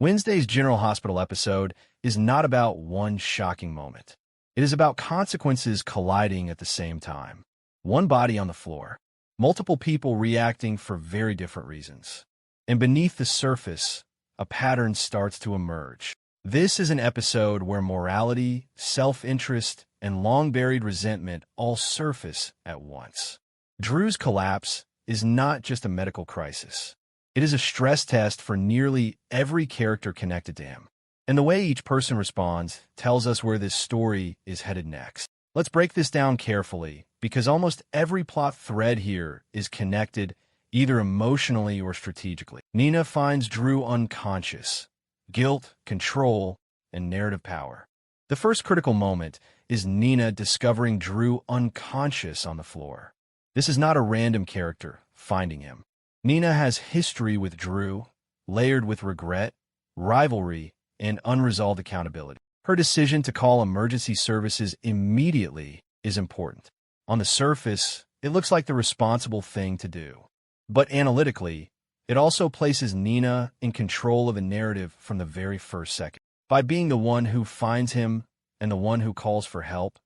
Wednesday's General Hospital episode is not about one shocking moment. It is about consequences colliding at the same time. One body on the floor, multiple people reacting for very different reasons. And beneath the surface, a pattern starts to emerge. This is an episode where morality, self-interest, and long-buried resentment all surface at once. Drew's collapse is not just a medical crisis. It is a stress test for nearly every character connected to him. And the way each person responds tells us where this story is headed next. Let's break this down carefully, because almost every plot thread here is connected, either emotionally or strategically. Nina finds Drew unconscious. Guilt, control, and narrative power. The first critical moment is Nina discovering Drew unconscious on the floor. This is not a random character finding him. Nina has history with Drew, layered with regret, rivalry, and unresolved accountability. Her decision to call emergency services immediately is important. On the surface, it looks like the responsible thing to do. But analytically, it also places Nina in control of a narrative from the very first second. By being the one who finds him and the one who calls for help,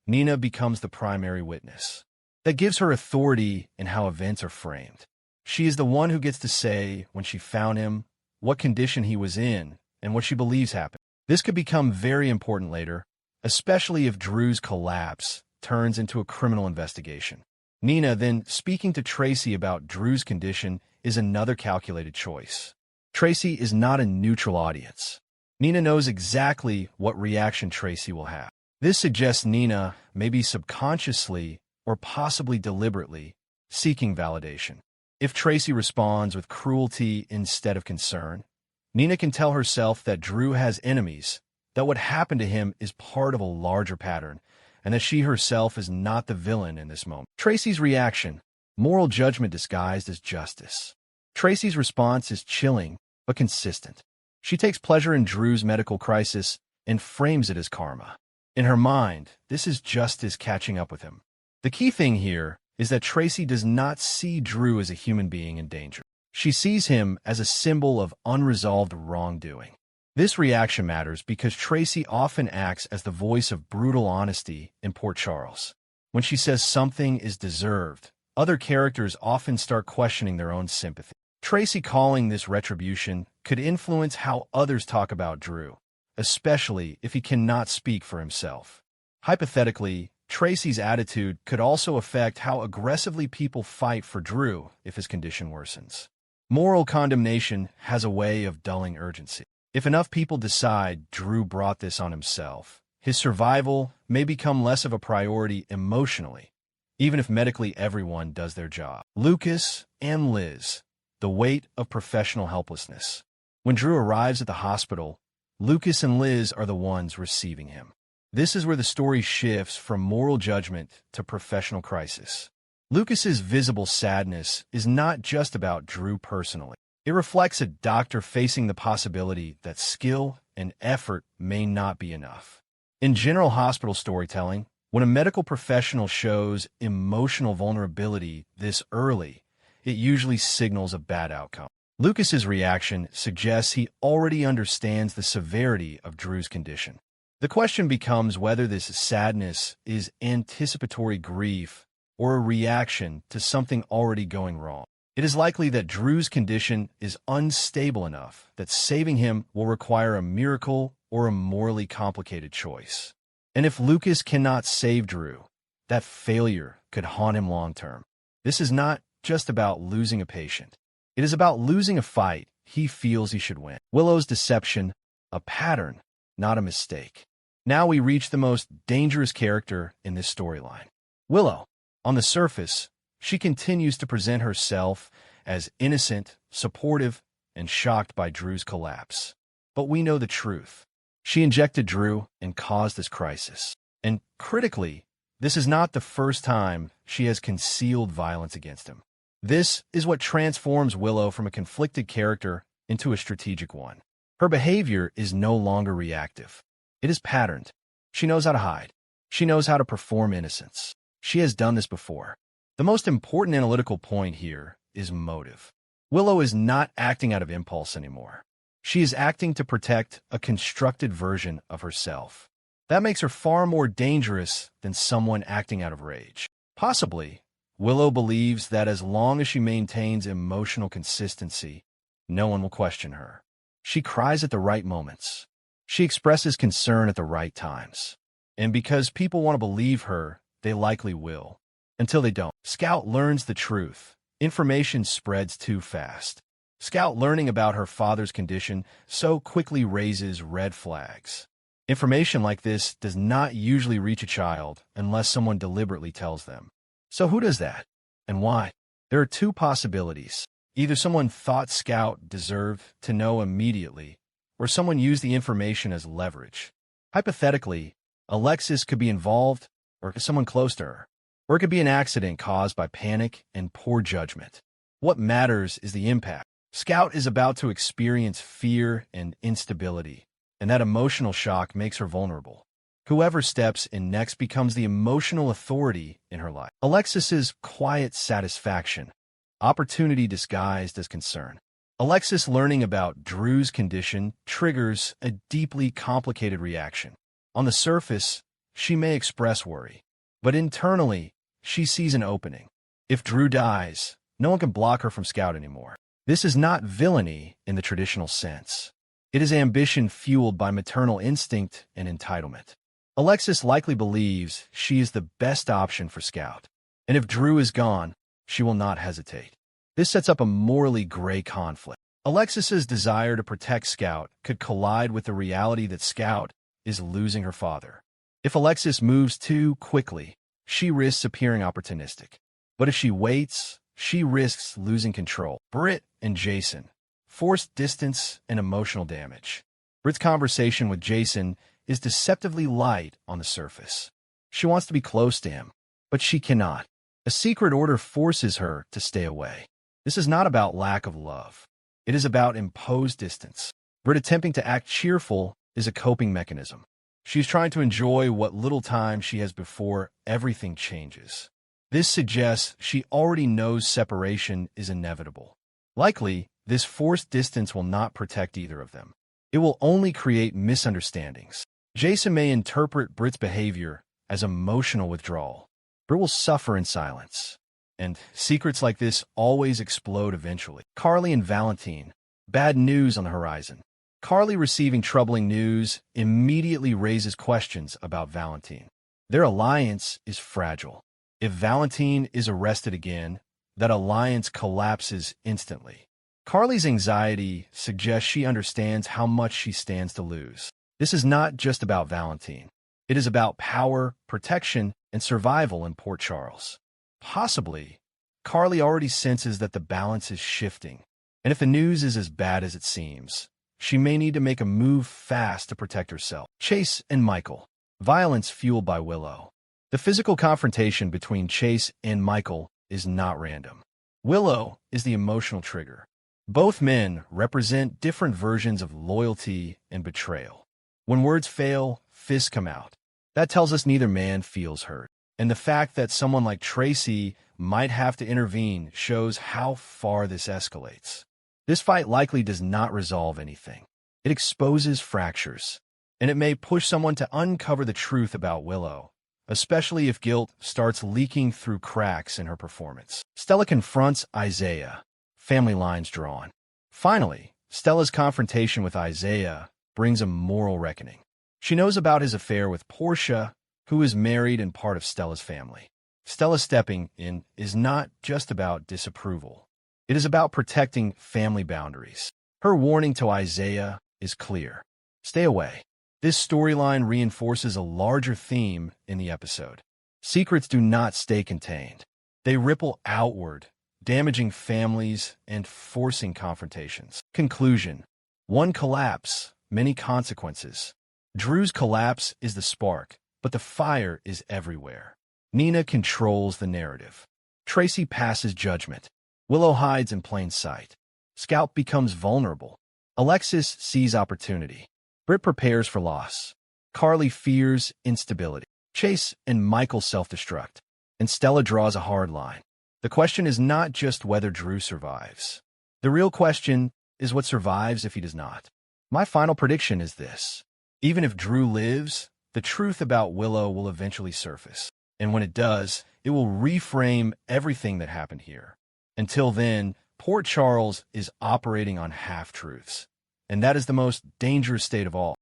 Nina becomes the primary witness. That gives her authority in how events are framed. She is the one who gets to say when she found him, what condition he was in, and what she believes happened. This could become very important later, especially if Drew's collapse turns into a criminal investigation. Nina then speaking to Tracy about Drew's condition is another calculated choice. Tracy is not a neutral audience. Nina knows exactly what reaction Tracy will have. This suggests Nina may be subconsciously or possibly deliberately seeking validation. If Tracy responds with cruelty instead of concern, Nina can tell herself that Drew has enemies, that what happened to him is part of a larger pattern, and that she herself is not the villain in this moment. Tracy's reaction, moral judgment disguised as justice. Tracy's response is chilling but consistent. She takes pleasure in Drew's medical crisis and frames it as karma. In her mind, this is justice catching up with him. The key thing here is that Tracy does not see Drew as a human being in danger. She sees him as a symbol of unresolved wrongdoing. This reaction matters because Tracy often acts as the voice of brutal honesty in Port Charles. When she says something is deserved, other characters often start questioning their own sympathy. Tracy calling this retribution could influence how others talk about Drew, especially if he cannot speak for himself. Hypothetically, Tracy's attitude could also affect how aggressively people fight for Drew if his condition worsens. Moral condemnation has a way of dulling urgency. If enough people decide Drew brought this on himself, his survival may become less of a priority emotionally, even if medically everyone does their job. Lucas and Liz, the weight of professional helplessness. When Drew arrives at the hospital, Lucas and Liz are the ones receiving him. This is where the story shifts from moral judgment to professional crisis. Lucas's visible sadness is not just about Drew personally. It reflects a doctor facing the possibility that skill and effort may not be enough. In general hospital storytelling, when a medical professional shows emotional vulnerability this early, it usually signals a bad outcome. Lucas's reaction suggests he already understands the severity of Drew's condition. The question becomes whether this sadness is anticipatory grief or a reaction to something already going wrong. It is likely that Drew's condition is unstable enough that saving him will require a miracle or a morally complicated choice. And if Lucas cannot save Drew, that failure could haunt him long-term. This is not just about losing a patient. It is about losing a fight he feels he should win. Willow's deception, a pattern, not a mistake. Now we reach the most dangerous character in this storyline. Willow. On the surface, she continues to present herself as innocent, supportive, and shocked by Drew's collapse. But we know the truth. She injected Drew and caused this crisis. And critically, this is not the first time she has concealed violence against him. This is what transforms Willow from a conflicted character into a strategic one. Her behavior is no longer reactive. It is patterned. She knows how to hide. She knows how to perform innocence. She has done this before. The most important analytical point here is motive. Willow is not acting out of impulse anymore. She is acting to protect a constructed version of herself. That makes her far more dangerous than someone acting out of rage. Possibly, Willow believes that as long as she maintains emotional consistency, no one will question her. She cries at the right moments. She expresses concern at the right times. And because people want to believe her, they likely will. Until they don't. Scout learns the truth. Information spreads too fast. Scout learning about her father's condition so quickly raises red flags. Information like this does not usually reach a child unless someone deliberately tells them. So who does that? And why? There are two possibilities. Either someone thought Scout deserved to know immediately, or someone used the information as leverage. Hypothetically, Alexis could be involved, or someone close to her. Or it could be an accident caused by panic and poor judgment. What matters is the impact. Scout is about to experience fear and instability, and that emotional shock makes her vulnerable. Whoever steps in next becomes the emotional authority in her life. Alexis's quiet satisfaction, opportunity disguised as concern. Alexis learning about Drew's condition triggers a deeply complicated reaction. On the surface, she may express worry, but internally, she sees an opening. If Drew dies, no one can block her from Scout anymore. This is not villainy in the traditional sense. It is ambition fueled by maternal instinct and entitlement. Alexis likely believes she is the best option for Scout, and if Drew is gone, she will not hesitate. This sets up a morally gray conflict. Alexis's desire to protect Scout could collide with the reality that Scout is losing her father. If Alexis moves too quickly, she risks appearing opportunistic. But if she waits, she risks losing control. Britt and Jason. Forced distance and emotional damage. Britt's conversation with Jason is deceptively light on the surface. She wants to be close to him, but she cannot. A secret order forces her to stay away. This is not about lack of love. It is about imposed distance. Britt attempting to act cheerful is a coping mechanism. She's trying to enjoy what little time she has before everything changes. This suggests she already knows separation is inevitable. Likely, this forced distance will not protect either of them. It will only create misunderstandings. Jason may interpret Britt's behavior as emotional withdrawal. Britt will suffer in silence. And secrets like this always explode eventually. Carly and Valentine. Bad news on the horizon. Carly receiving troubling news immediately raises questions about Valentine. Their alliance is fragile. If Valentine is arrested again, that alliance collapses instantly. Carly's anxiety suggests she understands how much she stands to lose. This is not just about Valentine. It is about power, protection, and survival in Port Charles. Possibly, Carly already senses that the balance is shifting, and if the news is as bad as it seems, she may need to make a move fast to protect herself. Chase and Michael. Violence fueled by Willow. The physical confrontation between Chase and Michael is not random. Willow is the emotional trigger. Both men represent different versions of loyalty and betrayal. When words fail, fists come out. That tells us neither man feels hurt. And the fact that someone like Tracy might have to intervene shows how far this escalates. This fight likely does not resolve anything. It exposes fractures, and it may push someone to uncover the truth about Willow, especially if guilt starts leaking through cracks in her performance. Stella confronts Isaiah. Family lines drawn. Finally, Stella's confrontation with Isaiah brings a moral reckoning. She knows about his affair with Portia, who is married and part of Stella's family. Stella stepping in is not just about disapproval. It is about protecting family boundaries. Her warning to Isaiah is clear. Stay away. This storyline reinforces a larger theme in the episode. Secrets do not stay contained. They ripple outward, damaging families and forcing confrontations. Conclusion. One collapse, many consequences. Drew's collapse is the spark, but the fire is everywhere. Nina controls the narrative. Tracy passes judgment. Willow hides in plain sight. Scout becomes vulnerable. Alexis sees opportunity. Britt prepares for loss. Carly fears instability. Chase and Michael self-destruct. And Stella draws a hard line. The question is not just whether Drew survives. The real question is what survives if he does not. My final prediction is this. Even if Drew lives, the truth about Willow will eventually surface. And when it does, it will reframe everything that happened here. Until then, Port Charles is operating on half-truths. And that is the most dangerous state of all.